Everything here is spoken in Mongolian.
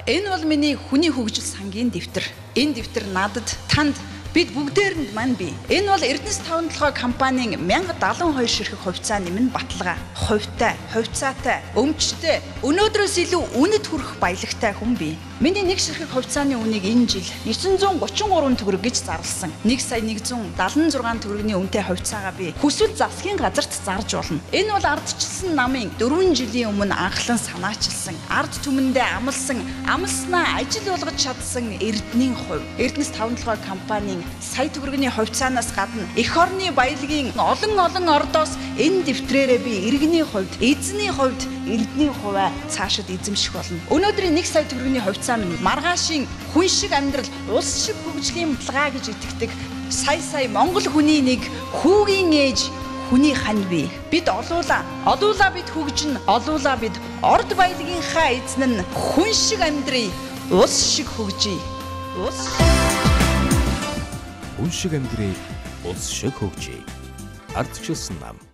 Энэ бол миний хүний хөгжил сангийн дэвтэр. Энэ дэвтэр надад, танд, бид бүгдээрэнд маань бий. Энэ бол Эрдэнэс 57 компанийн 1072 ширхэг хувьцаа нэмэн баталгаа. Хувьтай, хувьцаатай, өмчтэй, өнөөдрөөс илүү үнэт хүрэх баялагтай хүн бий. Миний нэг ширхэг хувьцааны үнийг энэ жил 933 төгрөг гэж зарласан. 1,176 төгрөгийн үнэтэй хувьцаагаа би хүсвэл засгийн газарт зарж болно. Энэ бол ардчилсан намын 4 жилийн өмнө анхлан санаачилсан, ард түмэндээ амлснаа ажил болгож чадсан Эрдэнийн хувь. Эрдэнэс 57 компанийн сая төгрөгийн хувьцаанаас гадна эх орны баялагын олон ордоос энэ дэвтрээрээ би иргэний хувьд, эзний хувьд Эрдэнийн хувиа цаашид эзэмших болно. Өнөөдрийн 1 сая төгрөгийн хувьцаа минь маргаашийн хүн шиг амьдрал, улс шиг хөгжлийн баталгаа гэж итгэдэг сая Монгол хүний нэг хүүгийн ээж хүний хань бий. Бид олуулаа бид хөгжин, олуулаа бид орд баялагынхаа эзэн нь хүн шиг амьдрий, улс шиг хөгжий. Хүн шиг амьдрий, улс шиг хөгжий. Ардчилсан нам.